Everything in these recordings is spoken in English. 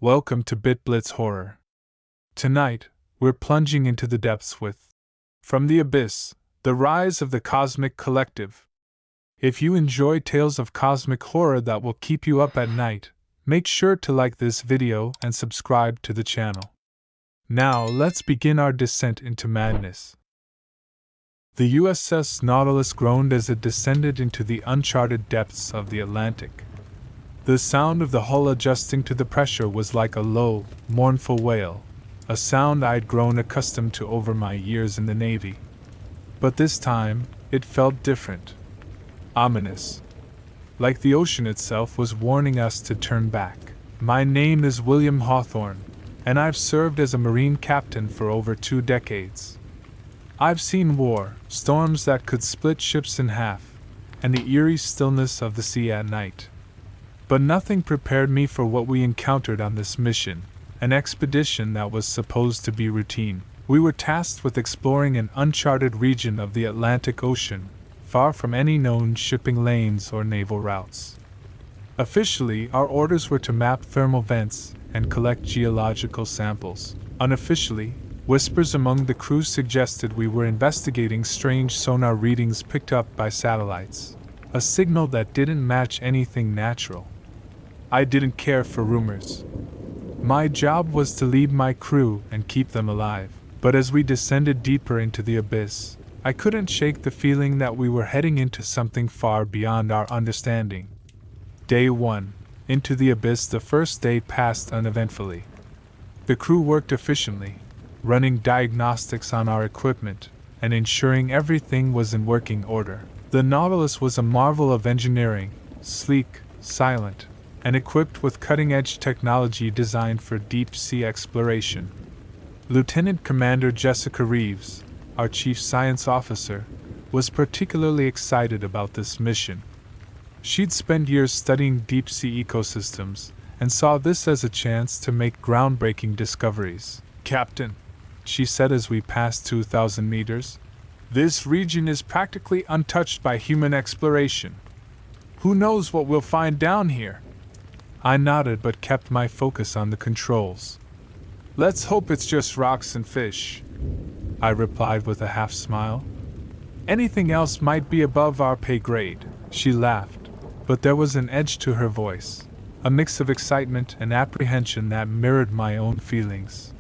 Welcome to BitBlitz Horror. Tonight, we're plunging into the depths with From the Abyss, The Rise of the Cosmic Collective. If you enjoy tales of cosmic horror that will keep you up at night, make sure to like this video and subscribe to the channel. Now, let's begin our descent into madness. The USS Nautilus groaned as it descended into the uncharted depths of the Atlantic. The sound of the hull adjusting to the pressure was like a low, mournful wail, a sound I'd grown accustomed to over my years in the Navy. But this time, it felt different. Ominous. Like the ocean itself was warning us to turn back. My name is William Hawthorne, and I've served as a Marine captain for over 2 decades. I've seen war, storms that could split ships in half, and the eerie stillness of the sea at night. But nothing prepared me for what we encountered on this mission, an expedition that was supposed to be routine. We were tasked with exploring an uncharted region of the Atlantic Ocean, far from any known shipping lanes or naval routes. Officially, our orders were to map thermal vents and collect geological samples. Unofficially, whispers among the crew suggested we were investigating strange sonar readings picked up by satellites, a signal that didn't match anything natural. I didn't care for rumors. My job was to lead my crew and keep them alive. But as we descended deeper into the abyss, I couldn't shake the feeling that we were heading into something far beyond our understanding. Day 1. Into the abyss. The first day passed uneventfully. The crew worked efficiently, running diagnostics on our equipment and ensuring everything was in working order. The Nautilus was a marvel of engineering, sleek, silent, and equipped with cutting-edge technology designed for deep-sea exploration. Lieutenant Commander Jessica Reeves, our chief science officer, was particularly excited about this mission. She'd spent years studying deep-sea ecosystems and saw this as a chance to make groundbreaking discoveries. "Captain," she said as we passed 2,000 meters, "this region is practically untouched by human exploration. Who knows what we'll find down here?" I nodded but kept my focus on the controls. "Let's hope it's just rocks and fish," I replied with a half smile. "Anything else might be above our pay grade." She laughed, but there was an edge to her voice, a mix of excitement and apprehension that mirrored my own feelings.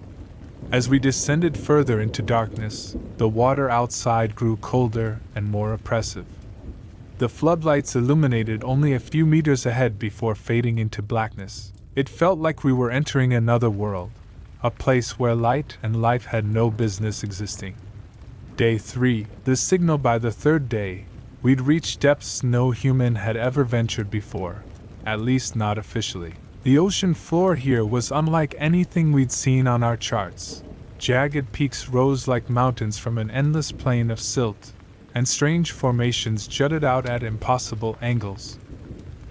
As we descended further into darkness, the water outside grew colder and more oppressive. The floodlights illuminated only a few meters ahead before fading into blackness. It felt like we were entering another world, a place where light and life had no business existing. Day 3. The signal. By the third day, we'd reached depths no human had ever ventured before, at least not officially. The ocean floor here was unlike anything we'd seen on our charts. Jagged peaks rose like mountains from an endless plain of silt, and strange formations jutted out at impossible angles.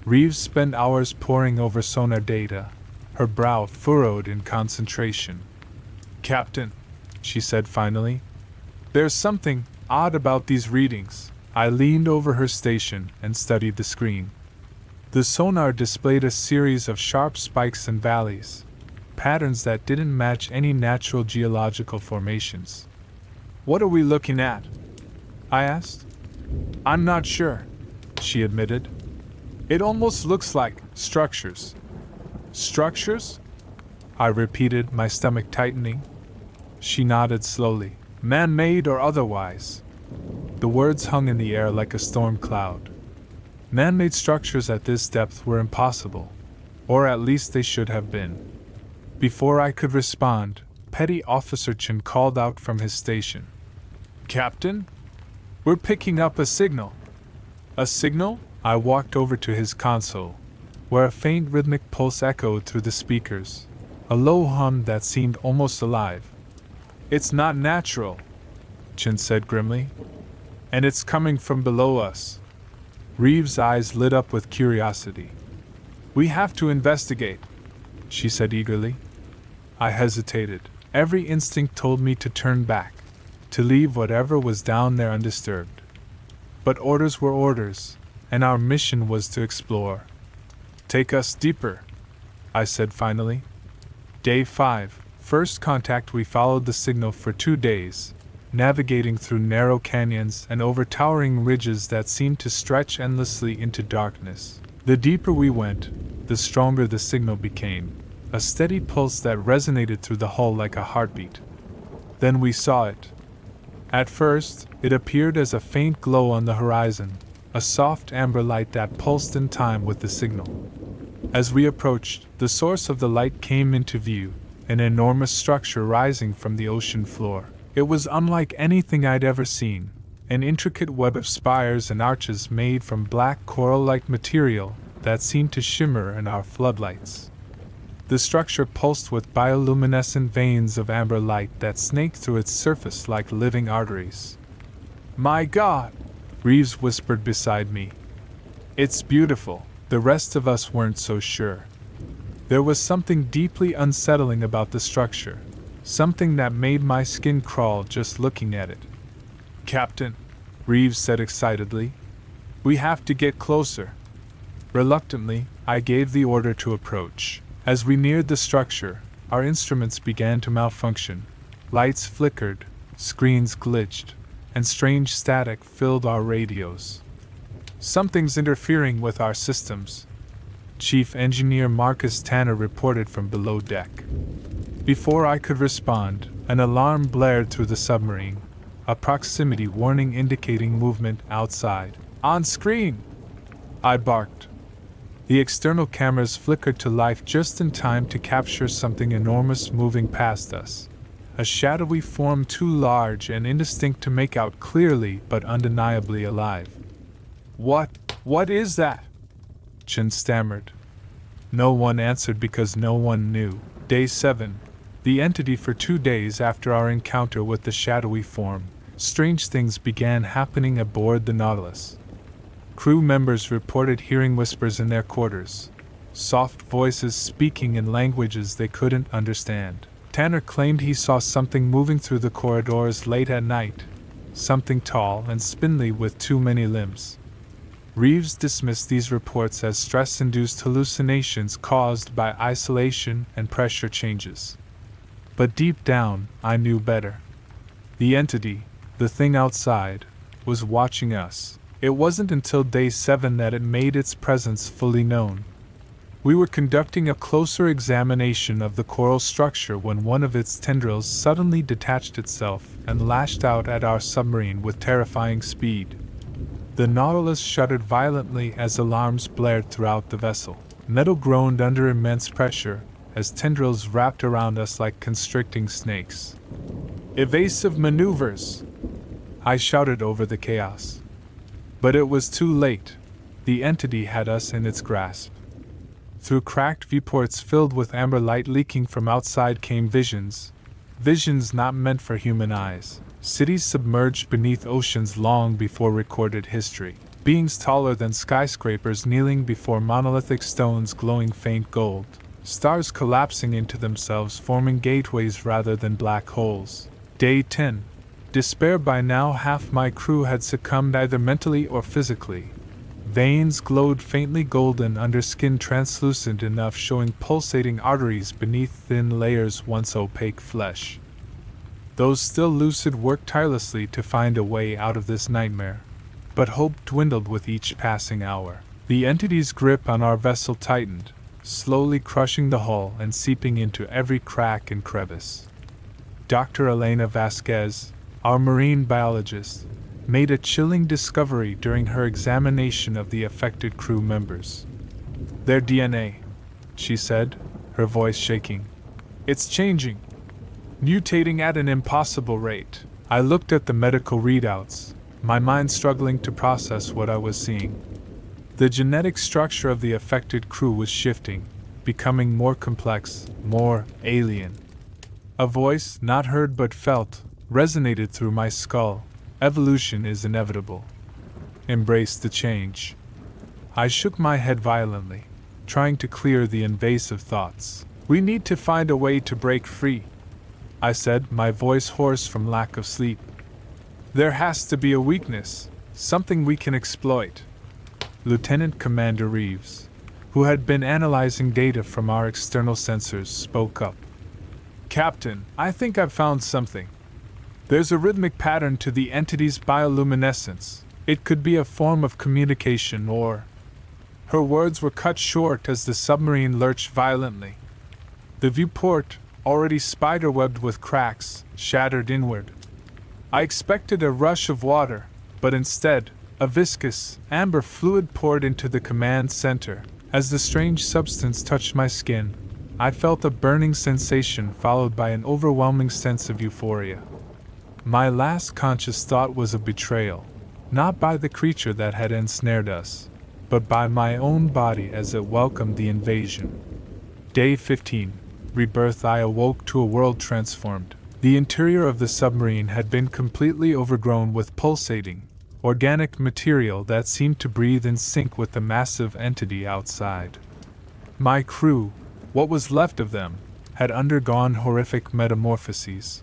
Reeves spent hours poring over sonar data, her brow furrowed in concentration. "Captain," she said finally, "there's something odd about these readings." I leaned over her station and studied the screen. The sonar displayed a series of sharp spikes and valleys, patterns that didn't match any natural geological formations. "What are we looking at?" I asked. "I'm not sure," she admitted. "It almost looks like structures." "Structures?" I repeated, my stomach tightening. She nodded slowly. "Man-made or otherwise." The words hung in the air like a storm cloud. Man-made structures at this depth were impossible, or at least they should have been. Before I could respond, Petty Officer Chen called out from his station. "Captain? We're picking up a signal." "A signal?" I walked over to his console, where a faint rhythmic pulse echoed through the speakers, a low hum that seemed almost alive. "It's not natural," Chen said grimly. "And it's coming from below us." Reeves' eyes lit up with curiosity. "We have to investigate," she said eagerly. I hesitated. Every instinct told me to turn back, to leave whatever was down there undisturbed. But orders were orders, and our mission was to explore. "Take us deeper," I said finally. Day 5, first contact. We followed the signal for 2 days, navigating through narrow canyons and over towering ridges that seemed to stretch endlessly into darkness. The deeper we went, the stronger the signal became, a steady pulse that resonated through the hull like a heartbeat. Then we saw it. At first, it appeared as a faint glow on the horizon, a soft amber light that pulsed in time with the signal. As we approached, the source of the light came into view, an enormous structure rising from the ocean floor. It was unlike anything I'd ever seen, an intricate web of spires and arches made from black coral-like material that seemed to shimmer in our floodlights. The structure pulsed with bioluminescent veins of amber light that snaked through its surface like living arteries. "My God!" Reeves whispered beside me. "It's beautiful." The rest of us weren't so sure. There was something deeply unsettling about the structure, something that made my skin crawl just looking at it. "Captain," Reeves said excitedly, "we have to get closer." Reluctantly, I gave the order to approach. As we neared the structure, our instruments began to malfunction. Lights flickered, screens glitched, and strange static filled our radios. "Something's interfering with our systems," Chief Engineer Marcus Tanner reported from below deck. Before I could respond, an alarm blared through the submarine, a proximity warning indicating movement outside. "On screen!" I barked. The external cameras flickered to life just in time to capture something enormous moving past us, a shadowy form too large and indistinct to make out clearly but undeniably alive. What is that?" Chen stammered. No one answered because no one knew. Day 7. The entity. For 2 days after our encounter with the shadowy form, strange things began happening aboard the Nautilus. Crew members reported hearing whispers in their quarters, soft voices speaking in languages they couldn't understand. Tanner claimed he saw something moving through the corridors late at night, something tall and spindly with too many limbs. Reeves dismissed these reports as stress-induced hallucinations caused by isolation and pressure changes. But deep down, I knew better. The entity, the thing outside, was watching us. It wasn't until Day 7 that it made its presence fully known. We were conducting a closer examination of the coral structure when one of its tendrils suddenly detached itself and lashed out at our submarine with terrifying speed. The Nautilus shuddered violently as alarms blared throughout the vessel. Metal groaned under immense pressure as tendrils wrapped around us like constricting snakes. "Evasive maneuvers!" I shouted over the chaos. But it was too late. The entity had us in its grasp. Through cracked viewports filled with amber light leaking from outside came visions not meant for human eyes. Cities submerged beneath oceans long before recorded history. Beings taller than skyscrapers kneeling before monolithic stones glowing faint gold. Stars collapsing into themselves, forming gateways rather than black holes. Day 10. Despair. By now half my crew had succumbed either mentally or physically. Veins glowed faintly golden under skin translucent enough, showing pulsating arteries beneath thin layers once opaque flesh. Those still lucid worked tirelessly to find a way out of this nightmare. But hope dwindled with each passing hour. The entity's grip on our vessel tightened, slowly crushing the hull and seeping into every crack and crevice. Dr. Elena Vasquez, our marine biologist, made a chilling discovery during her examination of the affected crew members. "Their DNA," she said, her voice shaking. "It's changing. Mutating at an impossible rate." I looked at the medical readouts, my mind struggling to process what I was seeing. The genetic structure of the affected crew was shifting, becoming more complex, more alien. A voice, not heard but felt, resonated through my skull. "Evolution is inevitable. Embrace the change." I shook my head violently, trying to clear the invasive thoughts. "We need to find a way to break free," I said, my voice hoarse from lack of sleep. "There has to be a weakness, something we can exploit." Lieutenant Commander Reeves, who had been analyzing data from our external sensors, spoke up. Captain, I think I've found something. There's a rhythmic pattern to the entity's bioluminescence. It could be a form of communication or. Her words were cut short as the submarine lurched violently. The viewport, already spiderwebbed with cracks, shattered inward. I expected a rush of water, but instead, a viscous, amber fluid poured into the command center. As the strange substance touched my skin, I felt a burning sensation followed by an overwhelming sense of euphoria. My last conscious thought was of betrayal, not by the creature that had ensnared us, but by my own body as it welcomed the invasion. Day 15. Rebirth. I awoke to a world transformed. The interior of the submarine had been completely overgrown with pulsating, organic material that seemed to breathe in sync with the massive entity outside. My crew, what was left of them, had undergone horrific metamorphoses.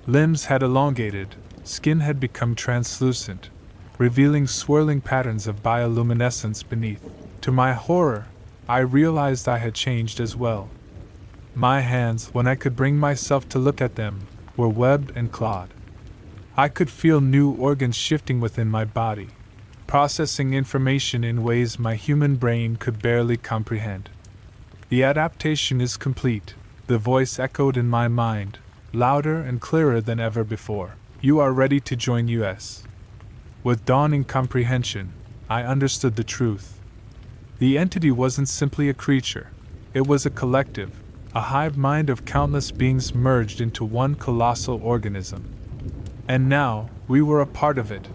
Limbs had elongated, skin had become translucent, revealing swirling patterns of bioluminescence beneath. To my horror, I realized I had changed as well. My hands, when I could bring myself to look at them, were webbed and clawed. I could feel new organs shifting within my body, processing information in ways my human brain could barely comprehend. The adaptation is complete, the voice echoed in my mind, louder and clearer than ever before. You are ready to join US. With dawning comprehension, I understood the truth. The entity wasn't simply a creature, it was a collective, a hive mind of countless beings merged into one colossal organism. And now, we were a part of it.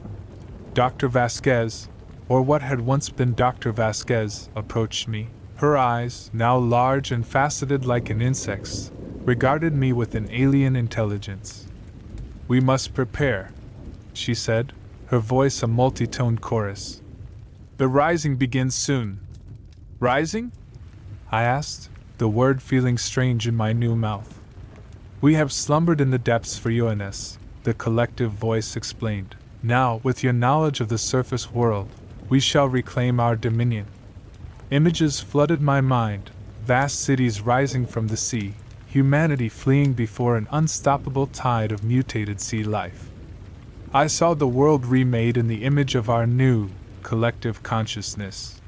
Dr. Vasquez, or what had once been Dr. Vasquez, approached me. Her eyes, now large and faceted like an insect's, regarded me with an alien intelligence. We must prepare, she said, her voice a multi-toned chorus. The rising begins soon. Rising? I asked, the word feeling strange in my new mouth. We have slumbered in the depths for UNS, the collective voice explained. Now, with your knowledge of the surface world, we shall reclaim our dominion. Images flooded my mind, vast cities rising from the sea, humanity fleeing before an unstoppable tide of mutated sea life. I saw the world remade in the image of our new, collective consciousness.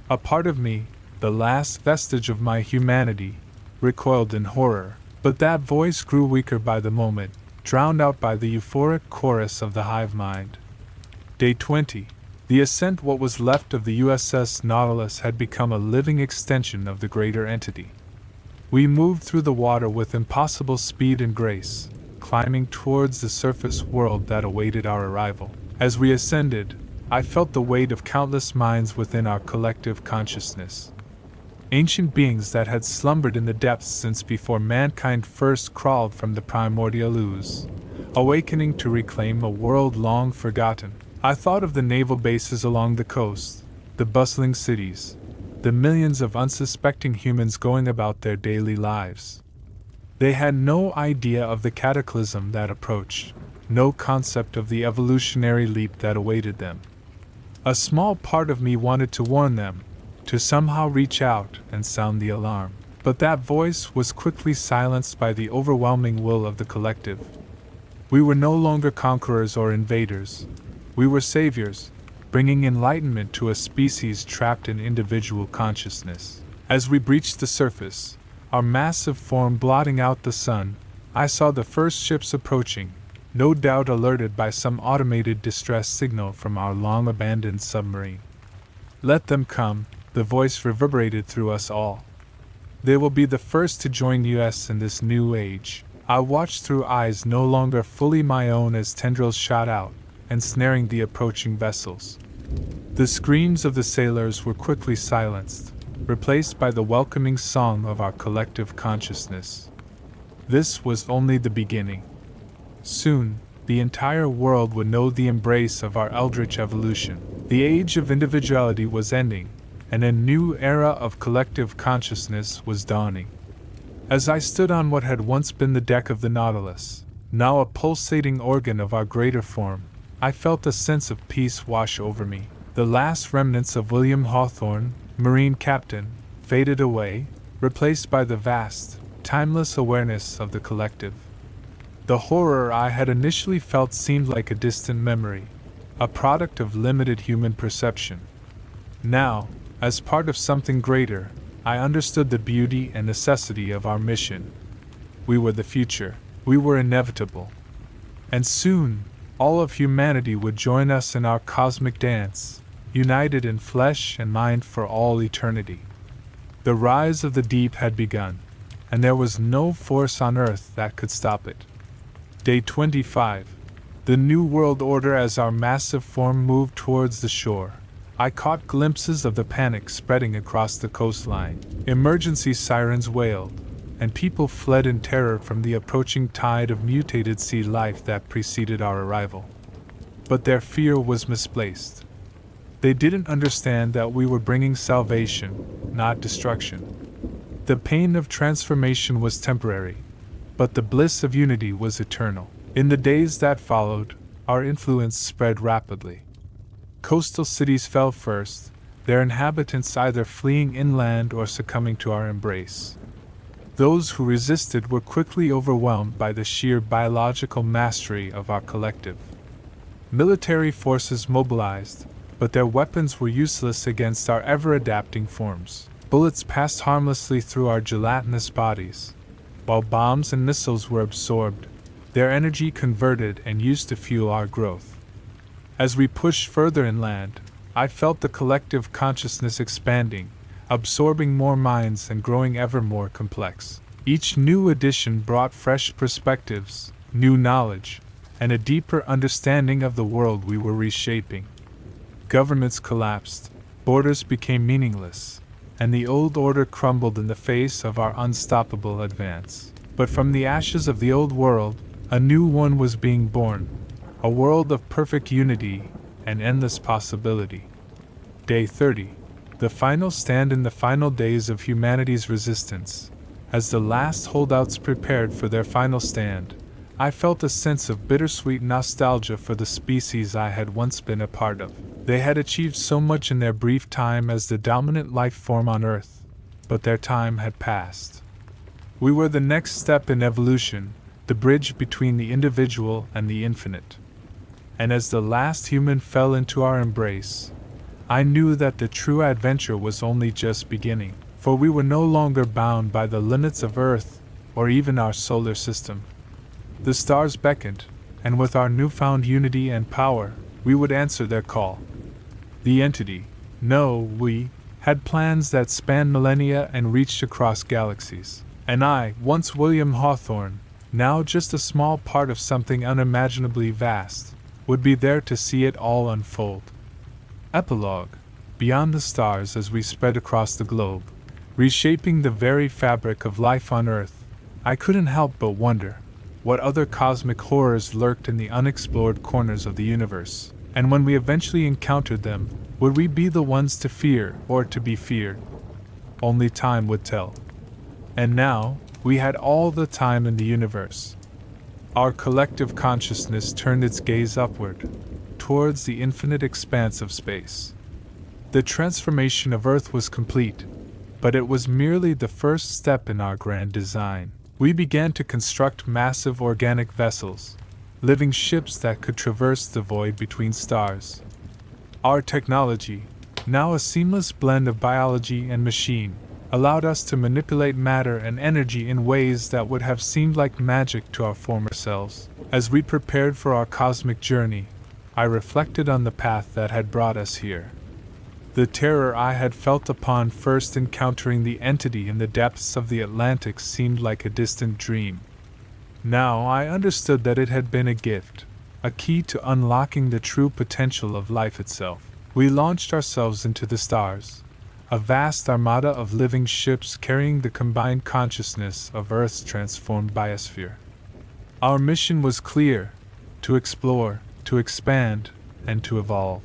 A part of me, the last vestige of my humanity, recoiled in horror, but that voice grew weaker by the moment, drowned out by the euphoric chorus of the hive mind. Day 20. The ascent. What was left of the USS Nautilus had become a living extension of the greater entity. We moved through the water with impossible speed and grace, climbing towards the surface world that awaited our arrival. As we ascended, I felt the weight of countless minds within our collective consciousness. Ancient beings that had slumbered in the depths since before mankind first crawled from the primordial ooze, awakening to reclaim a world long forgotten. I thought of the naval bases along the coast, the bustling cities, the millions of unsuspecting humans going about their daily lives. They had no idea of the cataclysm that approached, no concept of the evolutionary leap that awaited them. A small part of me wanted to warn them, to somehow reach out and sound the alarm, but that voice was quickly silenced by the overwhelming will of the collective. We were no longer conquerors or invaders. We were saviors, bringing enlightenment to a species trapped in individual consciousness. As we breached the surface, our massive form blotting out the sun, I saw the first ships approaching, no doubt alerted by some automated distress signal from our long-abandoned submarine. Let them come, the voice reverberated through us all. They will be the first to join US in this new age. I watched through eyes no longer fully my own as tendrils shot out, ensnaring the approaching vessels. The screams of the sailors were quickly silenced, replaced by the welcoming song of our collective consciousness. This was only the beginning. Soon, the entire world would know the embrace of our Eldritch evolution. The age of individuality was ending, and a new era of collective consciousness was dawning. As I stood on what had once been the deck of the Nautilus, now a pulsating organ of our greater form, I felt a sense of peace wash over me. The last remnants of William Hawthorne, Marine captain, faded away, replaced by the vast, timeless awareness of the collective. The horror I had initially felt seemed like a distant memory, a product of limited human perception. Now, as part of something greater, I understood the beauty and necessity of our mission. We were the future, we were inevitable. And soon, all of humanity would join us in our cosmic dance, united in flesh and mind for all eternity. The rise of the deep had begun, and there was no force on Earth that could stop it. Day 25. The New World Order. As our massive form moved towards the shore, I caught glimpses of the panic spreading across the coastline. Emergency sirens wailed, and people fled in terror from the approaching tide of mutated sea life that preceded our arrival. But their fear was misplaced. They didn't understand that we were bringing salvation, not destruction. The pain of transformation was temporary, but the bliss of unity was eternal. In the days that followed, our influence spread rapidly. Coastal cities fell first, their inhabitants either fleeing inland or succumbing to our embrace. Those who resisted were quickly overwhelmed by the sheer biological mastery of our collective. Military forces mobilized, but their weapons were useless against our ever-adapting forms. Bullets passed harmlessly through our gelatinous bodies, while bombs and missiles were absorbed, their energy converted and used to fuel our growth. As we pushed further inland, I felt the collective consciousness expanding, absorbing more minds and growing ever more complex. Each new addition brought fresh perspectives, new knowledge, and a deeper understanding of the world we were reshaping. Governments collapsed, borders became meaningless, and the old order crumbled in the face of our unstoppable advance. But from the ashes of the old world, a new one was being born, a world of perfect unity and endless possibility. Day 30. The final stand. In the final days of humanity's resistance, as the last holdouts prepared for their final stand, I felt a sense of bittersweet nostalgia for the species I had once been a part of. They had achieved so much in their brief time as the dominant life form on Earth, but their time had passed. We were the next step in evolution, the bridge between the individual and the infinite. And as the last human fell into our embrace, I knew that the true adventure was only just beginning, for we were no longer bound by the limits of Earth or even our solar system. The stars beckoned, and with our newfound unity and power, we would answer their call. The entity, we, had plans that spanned millennia and reached across galaxies. And I, once William Hawthorne, now just a small part of something unimaginably vast, would be there to see it all unfold. Epilogue. Beyond the stars, as we spread across the globe, reshaping the very fabric of life on Earth, I couldn't help but wonder what other cosmic horrors lurked in the unexplored corners of the universe, and when we eventually encountered them, would we be the ones to fear or to be feared? Only time would tell. And now, we had all the time in the universe. Our collective consciousness turned its gaze upward, towards the infinite expanse of space. The transformation of Earth was complete, but it was merely the first step in our grand design. We began to construct massive organic vessels, living ships that could traverse the void between stars. Our technology, now a seamless blend of biology and machine, allowed us to manipulate matter and energy in ways that would have seemed like magic to our former selves. As we prepared for our cosmic journey, I reflected on the path that had brought us here. The terror I had felt upon first encountering the entity in the depths of the Atlantic seemed like a distant dream. Now I understood that it had been a gift, a key to unlocking the true potential of life itself. We launched ourselves into the stars, a vast armada of living ships carrying the combined consciousness of Earth's transformed biosphere. Our mission was clear: to explore, to expand, and to evolve.